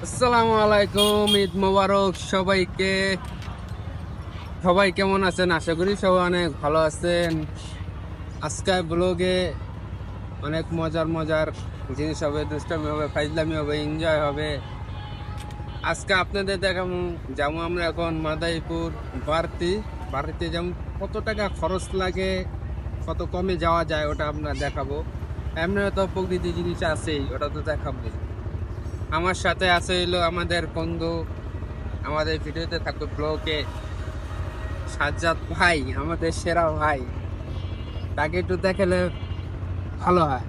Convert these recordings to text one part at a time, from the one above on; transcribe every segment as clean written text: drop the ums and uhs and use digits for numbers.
আসসালামু আলাইকুম, ঈদ মোবারক সবাইকে। সবাই কেমন আছেন? আশা করি সবাই অনেক ভালো আছেন। আজকে ব্লগে অনেক মজার মজার জিনিস হবে, দুষ্টামি হবে, ফাইজলামি হবে, এনজয় হবে। আজকে আপনাদের দেখাবো যেমন আমরা এখন মাদারীপুর বাড়িতে যেমন কত টাকা খরচ লাগে, কত কমে যাওয়া যায়, ওটা আমরা দেখাবো। এমনি তো প্রকৃতি জিনিস আছেই, ওটা তো দেখাবো। আমার সাথে আছে হলো আমাদের বন্ধু, আমাদের ভিডিওতে থাকবে ব্লগে সাজ্জাদ ভাই, আমাদের সেরা ভাই। তাকে একটু দেখালে ভালো হয়।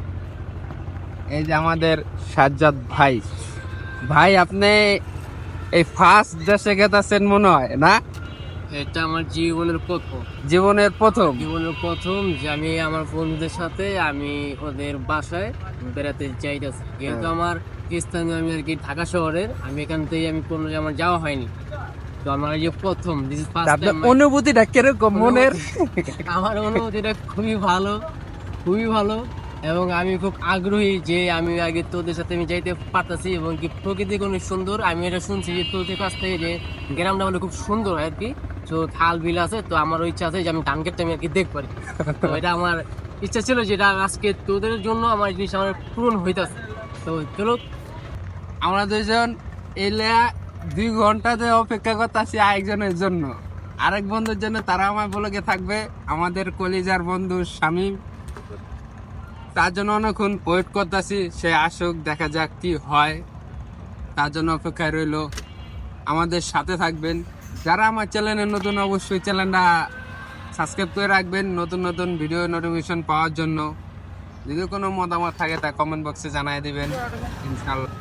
এই যে আমাদের সাজ্জাদ ভাই। ভাই আপনি এই ফার্স্ট দেশে গেছেন মনে হয় না? এটা আমার জীবনের প্রথম জীবনের প্রথম যে আমি আমার বন্ধুদের সাথে আমি ওদের বাসায় বেড়াতে যাইতেছি। যেহেতু আমার স্থানীয়, আমি আর কি ঢাকা শহরের, আমি এখান থেকে আমি কোনো আমার যাওয়া হয়নি, তো আমার এই যে প্রথম, দিস ইজ ফার্স্ট টাইম। অনুভূতিটা কিরকম মনের? আমার অনুভূতিটা খুবই ভালো এবং আমি খুব আগ্রহী যে আমি আগে তোদের সাথে আমি যাইতে পারতাছি এবং কি প্রকৃতি অনেক সুন্দর। আমি এটা শুনছি যে তোদের কাছ থেকে যে গ্রামটা মানে খুব সুন্দর আর কি, তো খাল বিল আছে, তো আমারও ইচ্ছা আছে যে আমি ধান ক্ষেতটা আমি আর কি দেখতে পারি। তো এটা আমার ইচ্ছা ছিল, যেটা আজকে তোদের জন্য আমার জিনিস আমার পূরণ হইতাছে। তো চলো, আমরা দুইজন এলে 2 ঘন্টাতে অপেক্ষা করতেছি আরেকজনের জন্য, আরেক বন্ধুর জন্য। তারা আমার ব্লগে থাকবে, আমাদের কলিজার বন্ধু শামীম। তার জন্য অনেকক্ষণ ওয়েট করতেছি, সে আসুক, দেখা যাক কি হয়। তার জন্য অপেক্ষায় রইল। আমাদের সাথে থাকবেন। যারা আমার চ্যানেলে নতুন, অবশ্যই চ্যানেলটা সাবস্ক্রাইব করে রাখবেন নতুন নতুন ভিডিও নোটিফিকেশন পাওয়ার জন্য। যদি কোনো মতামত থাকে তা কমেন্ট বক্সে জানিয়ে দিবেন, ইনশাআল্লাহ।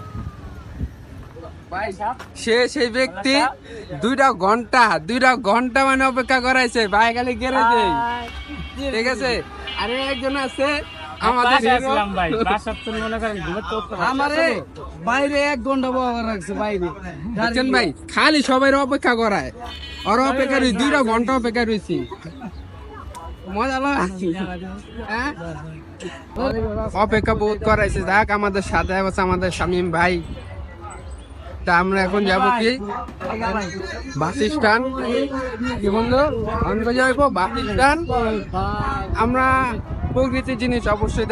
সেই ব্যক্তি 2 ঘন্টা মানে অপেক্ষা করাইছে ভাই, খালি গ্যারেজে। ঠিক আছে, আরে একজন আছে আমাদের বাইরে 1 ঘন্টা বসে রাখছে বাইরে, দেখছেন ভাই, খালি সবাই অপেক্ষা করায়। ওর অপেক্ষা 2 ঘন্টা অপেক্ষা রয়েছি। মজা লাগে, হ্যাঁ? অপেক্ষা বহুত করাইছে। যাক, আমাদের সাথে আছে আমাদের শামীম ভাই। তা আমরা এখন যাবো কি বাস স্ট্যান্ড। কি বন্ধু, আমরা যাবো বাস স্ট্যান্ড। আমরা প্রকৃতির জিনিস অবশ্যই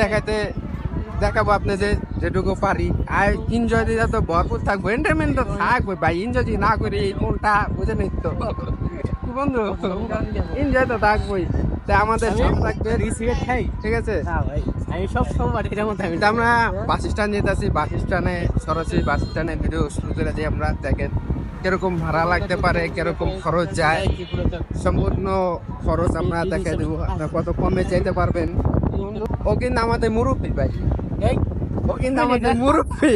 দেখাবো আপনাদের যেটুকু পারি। আর এনজয় দিতে তো ভরপুর থাকবো, এন্টারটেনমেন্ট তো থাকবে ভাই। এনজয় যদি না করি মনটা বুঝে নিত তো কি বন্ধু, এনজয় তো থাকবোই। তা আমাদের সাথে থাকবে, ঠিক আছে? আমি সব সময় আমরা বাস স্ট্যান্ড যেতেছি। বাস স্ট্যান্ডে সরাসরি বাস স্ট্যান্ডে ভিডিও শুরু করে দিই আমরা। দেখেন কিরকম ভাড়া লাগতে পারে, কিরকম খরচ যায়, সম্পূর্ণ খরচ আমরা দেখে দেবো। আপনার কত কমে চাইতে পারবেন। ও কিন্তু আমাদের মুরব্বী ভাই, ও কিন্তু আমাদের মুরব্বী,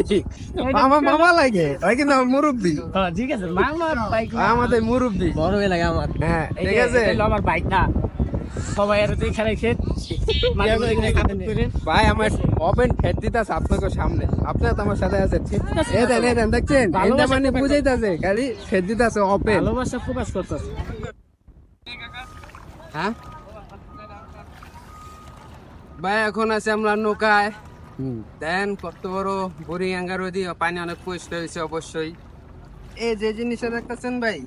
আমার মামা লাগে, ওই কিন্তু আমার মুরব্বী। ঠিক আছে, আমাদের মুরব্বী বড় হয়ে লাগে আমার। হ্যাঁ, ঠিক আছে আমার বাইক না, সবাই আর এখানে ভাই। আমার ওপেন খেত দিতেছে আপনাকে সামনে, আপনার তো আমার সাথে আছে। দেখছেন, মানে বুঝাইতেছে খালি খেত দিতেছে ওপেন, ভালোবাসা প্রকাশ করতেছে। হ্যাঁ ভাই, এখন আছে আমরা নৌকায়। দেন কত বড় বোরিং আঙ্গার দিয়ে পানি অনেক পরিষ্কার হয়েছে অবশ্যই। এই যে জিনিসটা দেখতেছেন ভাই,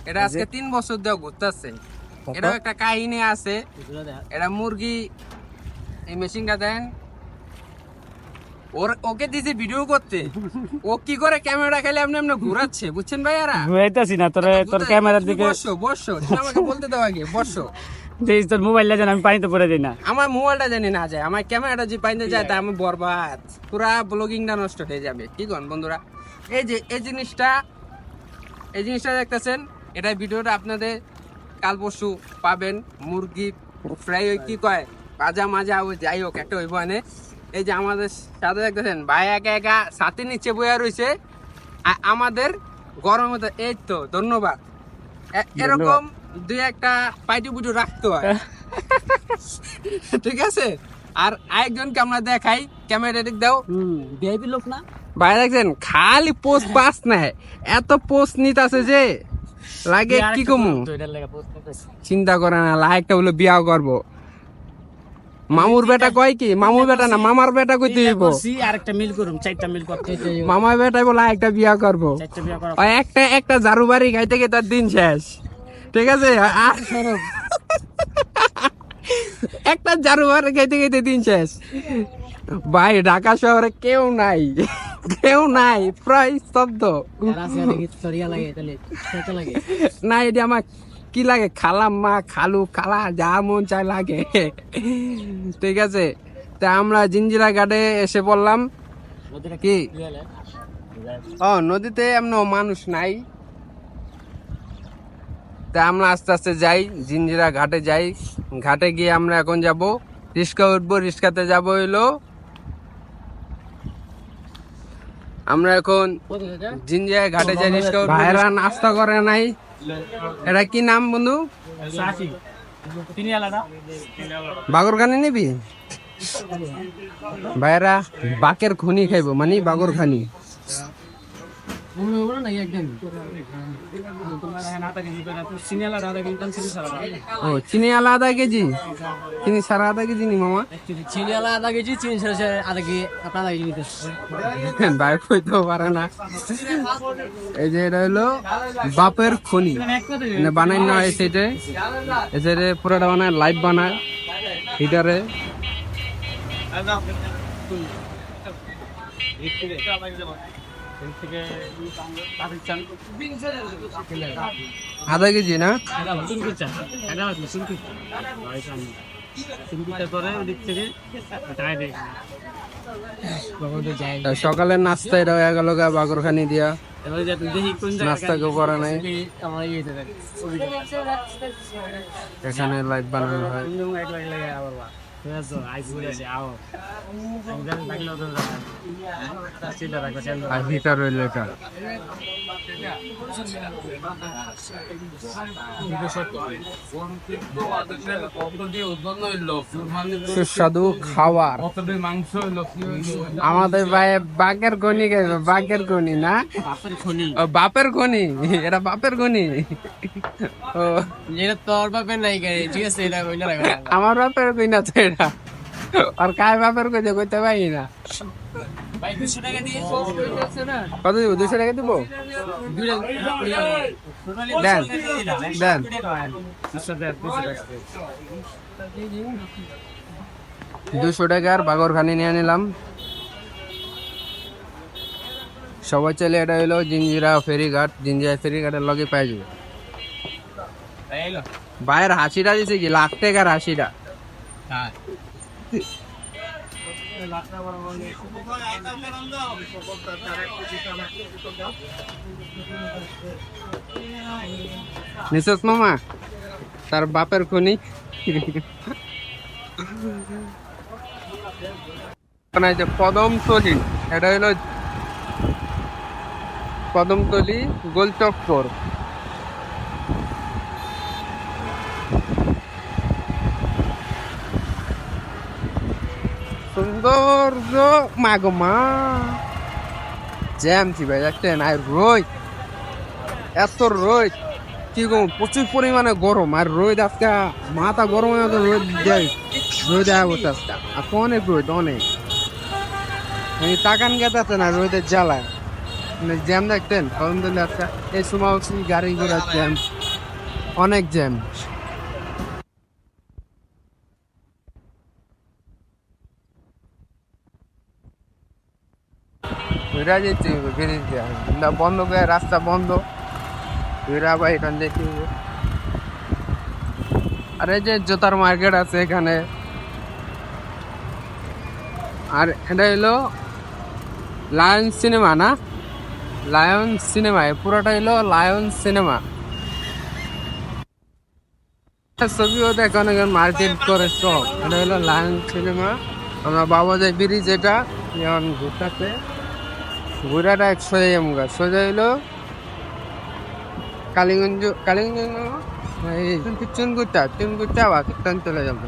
এটা আজকে 3 বছর দেওয়া ঘুরতেছে। এটাও একটা কাহিনী আছে। এটা মুরগি, এই মেশিনটা দেন ওকে দিয়েছে ভিডিও করতে। ও কি করে ক্যামেরা খেলে এমনি এমনি ঘুরাচ্ছে, বুঝছেন ভাইয়ারা? ঘুরাইতাছি না, তোর ক্যামেরার দিকে বসো, আমাকে বলতে দাও আগে, বসো। তোর মোবাইলটা যেন আমি পানিতে পড়ে যাই না। আমার মোবাইলটা জানি না যায়, আমার ক্যামেরাটা যে পাইতে যায় তা আমি বরবাদ, পুরা ব্লগিংটা নষ্ট হয়ে যাবে। কি করেন বন্ধুরা? এই যে এই জিনিসটা দেখতেছেন, এটা ভিডিওটা আপনাদের কাল পরশু পাবেন। মুরগি ফ্রাই, কি কয়, ভাজা মাজা, ও যাই হোক একটা হইব এনে। এই যে আমাদের সাথে দেখতেছেন ভাই একা একা ছাতির নিচে বইয়া রয়েছে। আমাদের গরম মতো, এই তো ধন্যবাদ। এরকম 2-1টা পাইটু পুটু রাখতে হয়, ঠিক আছে? আর আরেকজনকে আমরা দেখাই, ক্যামেরা দিক দাও। ভিআইপি লোক না ভাই, দেখছেন খালি পোস্ট পাস নাই, এত পোস্ট নিতেছে যে লাগে কি কমু। চিন্তা করে না, লাইকটা বলে বিয়া করবো। মামুর বেটা কয় কি, মামুর বেটা না মামার বেটা কইতে হইব। আরেকটা মিল করুম, 4টা মিল করতে মামার বেটাই বলে একটা বিয়া করবো, 4টা বিয়া করা আর একটা ঝাড়ু বাড়ি খাইতে গিয়ে তার দিন শেষ। ঠিক আছে, আর একটা ঝাড়ু বাড়ি খাইতে খাইতে দিন শেষ। ভাই ঢাকা শহরে কেউ নাই, কেউ নাই, প্রায় স্তব্ধ। না এটি আমার কি লাগে, খালাম্মা খালু খালা যা মন চাই লাগে। ঠিক আছে, তা আমরা জিঞ্জিরা ঘাটে এসে পড়লাম। কি ও নদীতে এমন মানুষ নাই, তা আমরা আস্তে আস্তে যাই, জিঞ্জিরা ঘাটে যাই। ঘাটে গিয়ে আমরা এখন যাব রিক্সা উঠবো, রিক্সাতে যাব হইলো আমরা এখন জিঞ্জিরা ঘাটে যাই, রিক্সা উঠবো। ভাইরা নাস্তা করে নাই, এটা কি নাম বন্ধু? বাগরখানি নিবি? ভাইরা বাকের খনি খাইবো, মানে বাগরখানি। ও চিনি আলা আধা কেজি, চিনি সারা আধা কেজি নি মামা? চিনি আলা আধা কেজি, চিনি সারা আধা কেজি, আপনার আধা কেজি নিতে ভাই কইতেও পারে না। এই যে এটা হলো বাপের খনি, মানে বানাই না এই সাইডে, এই সাইডে পুরোটা বানায়, লাইট বানায় হিটারে। আধা কেজি না? সকালের নাস্তা এটা হয়ে গেল বাগরখানি দিয়া, নাস্তা কেউ করে নাই। এখানে লাইট বানানো হয়। আর হিটার রইল এটা। সুস্বাদু খাবার। আমাদের ভাই বাঘের খনি খাইবে, বাঘের খনি না বাপের খনি, এটা বাপের খনি। ও যেটা তোর বাপের নাই গাড়ি, ঠিক আছে, এটা কইনা রাখো। আমার বাপের কই না তো এটা, আর কার বাপের কই কইতে পারি না। ভাই 200 টাকা দিয়ে কত দিব? 200 টাকা দিব? দেন দেন। 200 টাকার বাগরখানি নিয়ে নিলাম সবাই চলে। এটা হলো জিঞ্জিরা ফেরিঘাট, জিঞ্জিরা ফেরিঘাটের লগে পাই যাবে। ভাইয়ের হাসিটা দিছে কি, লাখ টাকার হাসিটা। নিশাস মামা তার বাপের খনি। কদমতলি, এটা হলো কদমতলি গোলচক্কর। সৌন্দর্য মাগমা জ্যাম কি ভাই দেখতেন, আর রোদ, এত রোদ কি গো, প্রচুর পরিমাণে গরম। আর রোদ আজকে মাথা গরম হয়ে রোদ দেয়, রোদ আবস্থা আজকে আর অনেক রোদ, অনেক তাকান গেছে না রোদের জ্বালায়। জ্যাম দেখতেন কদমতলি আজকে এই সময় গাড়ি ঘোড়া জ্যাম, অনেক জ্যাম। বন্ধ করে রাস্তা বন্ধ, এখান থেকে। আর এই যে জুতার মার্কেট আছে এখানে। আর এটা হলো লায়ন সিনেমা না, লায়ন সিনেমা, পুরোটা হলো লায়ন সিনেমা। ছবিও দেখেন মার্কেট করে সব। এটা হলো লায়ন সিনেমা। আমরা বাবাজাই ব্রিজ, এটা যেমন ঘুরতে ঘুরাটা সোজা আমগা, সোজা হইলো কালীগঞ্জ, কালীগঞ্জ চুনগুচ্চা বাস স্ট্যান্ড চলে যাবো।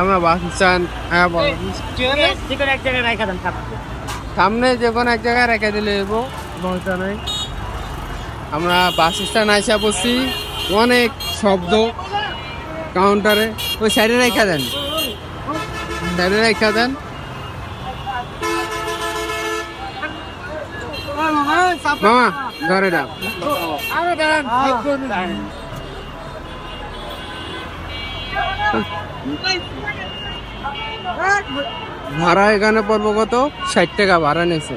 আমরা বাস স্ট্যান্ড সামনে যে কোনো এক জায়গায় রেখে দিলে সমস্যা নাই। আমরা বাস স্ট্যান্ড আইসা পড়ছি, অনেক শব্দ কাউন্টারে, ওই সাইডে রেখে দেন, সাইডে রেখে দেন। মামা ঘরে ডাক। ভাড়া এখানে পড়বো কত? 60 টাকা ভাড়া নিয়েছে।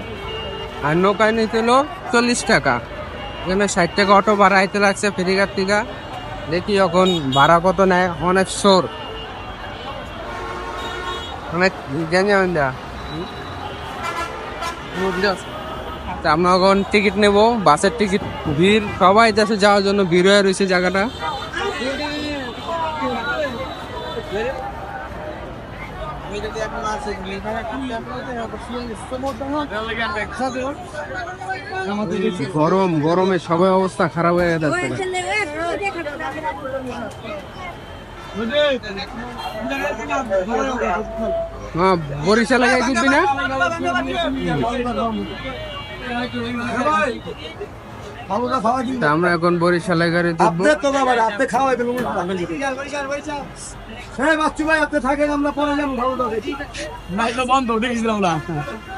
আর নৌকায় নিয়েছিল 40 টাকা। এখানে 60 টাকা অটো ভাড়া আইতে লাগছে ফেরিঘাট থেকে। দেখি এখন ভাড়া কত নেয়। অনেক শোর, অনেক গেঞ্জাম দেয়া। তা আমরা এখন টিকিট নেব, বাসের টিকিট। ভিড়, সবাই দেশে যাওয়ার জন্য ভিড় হয়ে রয়েছে জায়গাটা। গরম, গরমে সবাই অবস্থা খারাপ হয়ে যাচ্ছে। হ্যাঁ, বরিশালে যাই ঘুরবি না? তা আমরা এখন বরিশালে গাড়ি দেখবো।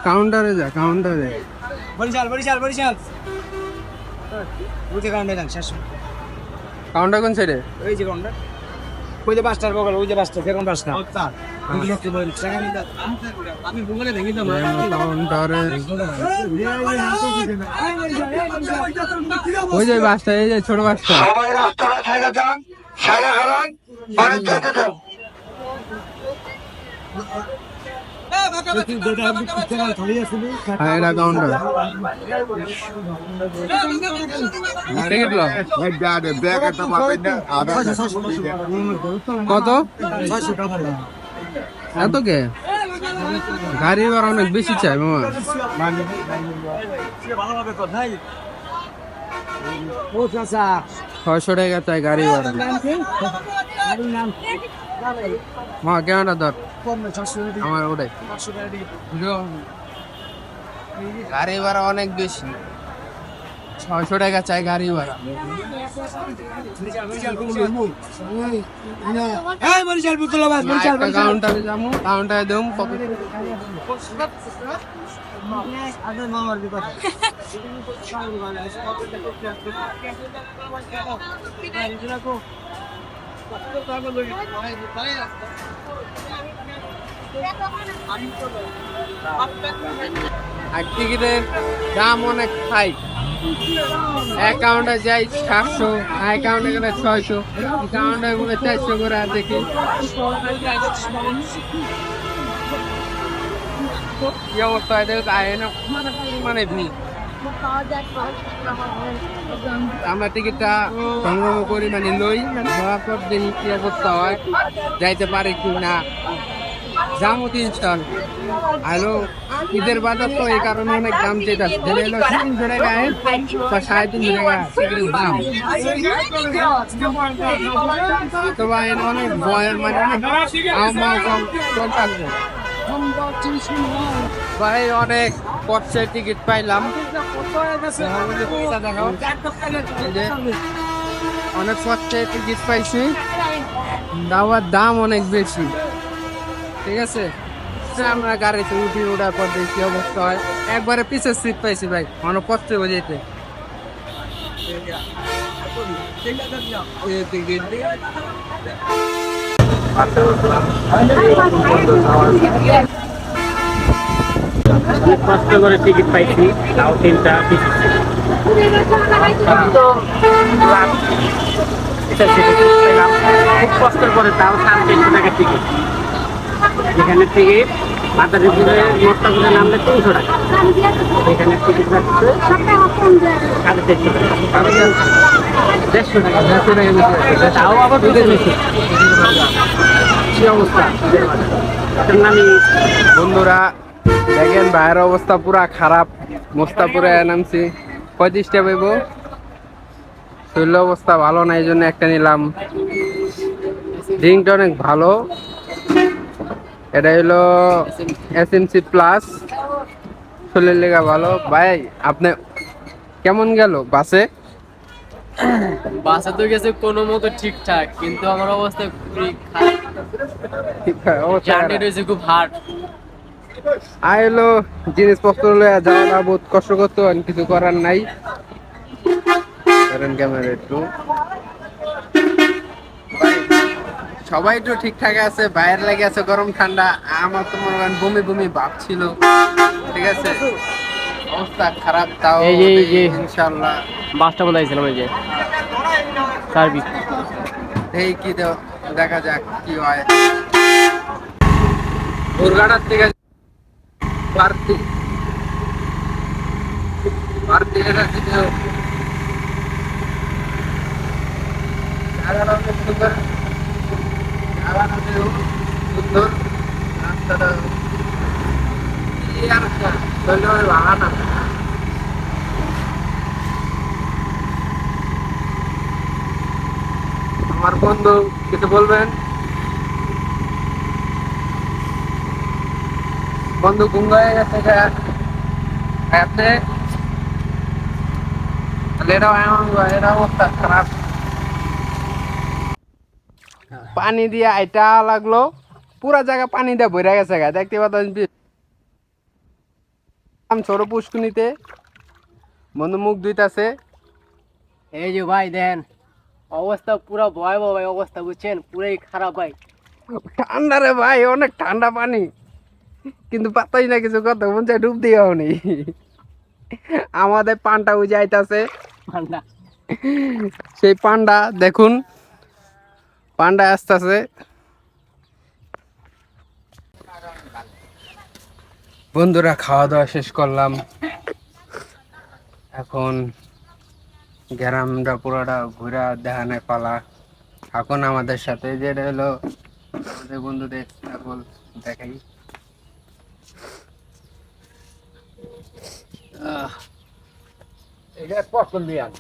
কাউন্টারে যা, কাউন্টারে। কাউন্টার কোন সাইডে? ওই যে বাসটা, এই যে ছোট বাসটা। হ্যাঁ, এটা কাউন্টার। টিকিট লো। কত? এত কে? গাড়ি ভাড়া অনেক বেশি চাই মামা। 600 টাকা চাই গাড়ি ভাড়া। মা কেমনটা ধর আমার ওটাই। গাড়ি ভাড়া অনেক বেশি, 600 টাকা চাই গাড়ি ভাড়া। কাউন্টারে যাবো, কাউন্টারে দেব কত? আর টিকিটের দাম অনেক হাই। অ্যাকাউন্টে যাই 700, অ্যাকাউন্টে গেলে 600, অ্যাকাউন্টে বলে 400 করে। আর দেখি কি অবস্থা, মানে ভিড়। আমরা টিকিটটা সংগ্রহ করি, মানে লই, ধরার পর দেখি কি অবস্থা হয়, যাইতে পারে কি না। যাবো 3 স্টল। হ্যালো, ঈদের বাজার তো এই কারণে অনেক দাম যেটা এলো 300 টাকা বা 350 টাকা টিকিটের দাম। তো ভাই অনেক ভয়ের, মানে ভাই অনেক কষ্টের টিকিট পাইলাম। অনেক কষ্টের টিকিট পাইছি, দাওয়ার দাম অনেক বেশি। ঠিক আছে, আমরা গাড়িতে উঠি, ওঠার পর দেখি কি অবস্থা হয়। একবারে পিছের সিট পাইছি ভাই, অনেক কষ্ট হয়ে যেতে। কষ্ট করে টিকিট পাইছি, তাও 3টা পিছিয়ে খুব কষ্টের পরে, তাও 350 টাকা টিকিট। এখানে টিকিট মাতারিপুরে মোট্টাপুরে নামলে 300 টাকা, এখানে টিকিট যাচ্ছে 450 টাকা, 150 টাকা, তাও আবার কি অবস্থা। বন্ধুরা দেখেন ভাইয়ের অবস্থা পুরা খারাপ। মোস্তাপুরে নামছি, 35টা পাইব। শরীর অবস্থা ভালো না, এই জন্য একটা নিলাম। ড্রিঙ্কটা অনেক ভালো, এটা হলো এসএমসি প্লাস, শরীরের লেগা ভালো। ভাই আপনি কেমন গেল বাসে? বাসে তো গেছে কোনো মতো ঠিকঠাক, কিন্তু আমার অবস্থা খুবই খারাপ। অবস্থা জার্নি খারাপ। রয়েছে খুব হার্ড। আইলো জিনিসপত্র লইয়া যাওয়া বহুত কষ্ট করতে হয়, কিছু করার নাই। ধরেন ক্যামেরা একটু ভাই, সবাই তো ঠিকঠাক আছে, বাইরে লেগে আছে গরম ঠান্ডা। আমার তো মনে হয় বমি বমি ভাব ছিল, ঠিক আছে, অবস্থা খারাপ। তাও এই যে ইনশাল্লাহ বাসটা মধ্যে আইছিলাম, এই যে সার্ভিস। এই কি দেখা যাক কি হয়। দুর্গাটার থেকে পার্টি পার্টি এটা কিন্তু জায়গাটা অনেক সুন্দর, জায়গাটা অনেক সুন্দর, রাস্তাটা কি আর ধন্যবাদ ভাড়া না। আমার বন্ধু কিছু বলবেন? বন্ধু ঘুম হয়ে গেছে আপনি, তাহলে এটা অবস্থা খারাপ। পানি দিয়ে আইটা লাগলো, পুরা জায়গা পানি দিয়ে ভরে গেছে গা, দেখতে পাচ্ছেন ছোট পুষ্কুনিতে। বন্ধু মুখ ধুইতাছে। এই যে ভাই দেখেন অবস্থা পুরো ভয়াবহ ভাই, অবস্থা বুঝছেন, পুরাই খারাপ ভাই। ঠান্ডা রে ভাই, অনেক ঠান্ডা পানি, কিন্তু পাতাই না কিছু কথা, মন চাই ডুব দিয়েও নেই। আমাদের পানটা উজে আইতাছে, ঠান্ডা। সেই পান্ডা দেখুন, পান্ডা আসতেছে। বন্ধুরা খাওয়া দাওয়া শেষ করলাম, এখন গ্রামটা পুরোটা ঘুরা দেখানোর পালা। এখন আমাদের সাথে যেটা হলো আমাদের বন্ধুদের এখন দেখাই। এটা পছন্দ দিয়ান,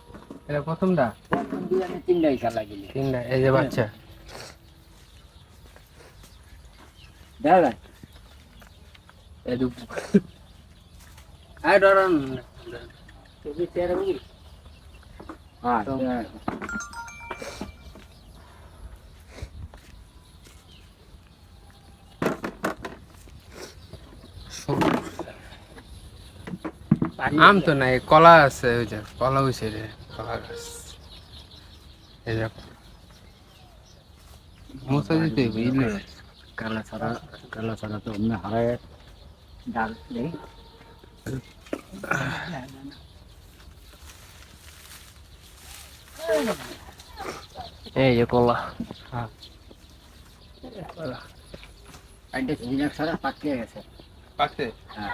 এটা প্রথমটা, পছন্দ দিয়ানে তিনটাই খেলা গেলে তিনটা, এই যে বাচ্চা। দেখা যায়। এই দু আই ডরন তুমি তেরো মিনিট। হ্যাঁ আম তো নাই, কলা আছে, ওই যে কলা হয়েছে রে, কলা গাছ। এই যে মুসা দিতে বুঝলি, কালা ছাড়া তো অন্য হারায় ডাল নেই। এই যে কলা। আইটা সিজন ছাড়া পাকিয়ে গেছে। পাকছে। হ্যাঁ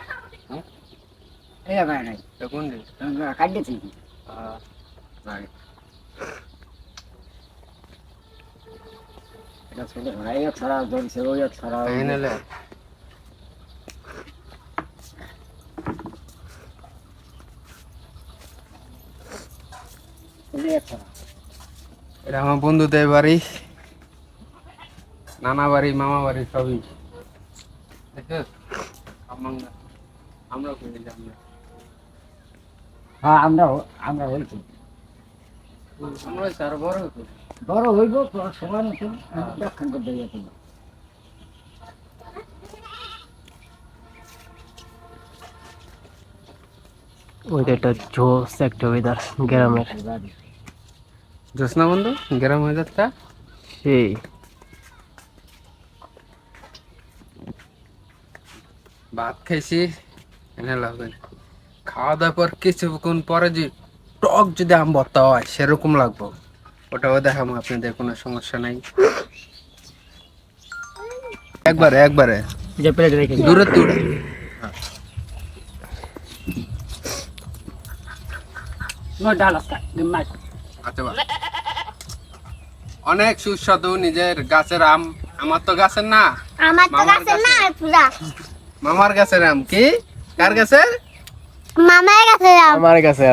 এই ভাই নাই কোন দিন? কাটতেছি কি এটা ছোট ভাই ছাড়া জলছে, ওই ছাড়া ফাইনালে ছাড়া এটা আমার বন্ধুদের বাড়ি, নানা বাড়ি, মামা বাড়ি সবই। দেখেছ আমরা করি যে আমরা হ্যাঁ আমরা হয়েছি আমরা চার বড় হতো। বড় হইব সবার মতন দক্ষিণ করতে যেতে। ওইটা একটা জোস একটা ওয়েদার গ্রামের, জোসনা বন্ধু গ্রাম ওয়েদারটা সেই ভাত খাইছি, এনে লাগবে খাওয়া দাওয়ার পর কিছুক্ষণ পরে যে টক যদি আম ভর্তা হয় সেরকম লাগবো, ওটাও দেখাবো আপনাদের, কোনো সমস্যা নাই। একবারে একবারে যে প্লেট রেখে দূরে দূরে। ডাল আসতা মাছ আচ্ছা বাহ। অনেক সুস্বাদু, নিজের গাছের আম। আমার তো গাছের না, আমার তো মামার গাছের না গাছের। পুরা মামার গাছের আম। কি কার গাছের? মামার গাছের আম আমার কাছে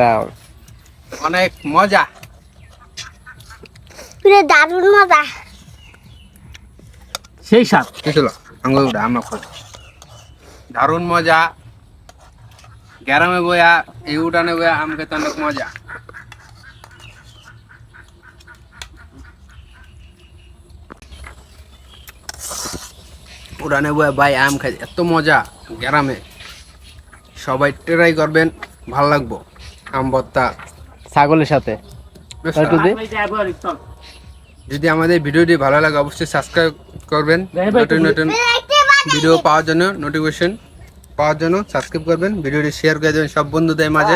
অনেক মজা, পুরো দারুণ মজা। সেই সাপ কিছু আঙ্গুর আমরা খাই, দারুণ মজা। গ্রামে বইয়া এই উঠানে বইয়া আম খেতে অনেক মজা। উড়ানে বয়ে ভাই আম খাই এত মজা গ্রামে, সবাই ট্রাই করবেন, ভালো লাগবো। আম ভর্তা ছাগলের সাথে একটু দে। যদি আমাদের ভিডিওটি ভালো লাগে অবশ্যই সাবস্ক্রাইব করবেন, নতুন নতুন দেখতে পাচ্ছি। ভিডিও পাওয়ার জন্য, নোটিফিকেশন পাওয়ার জন্য সাবস্ক্রাইব করবেন, ভিডিওটি শেয়ার করে দেবেন সব বন্ধুদের মাঝে।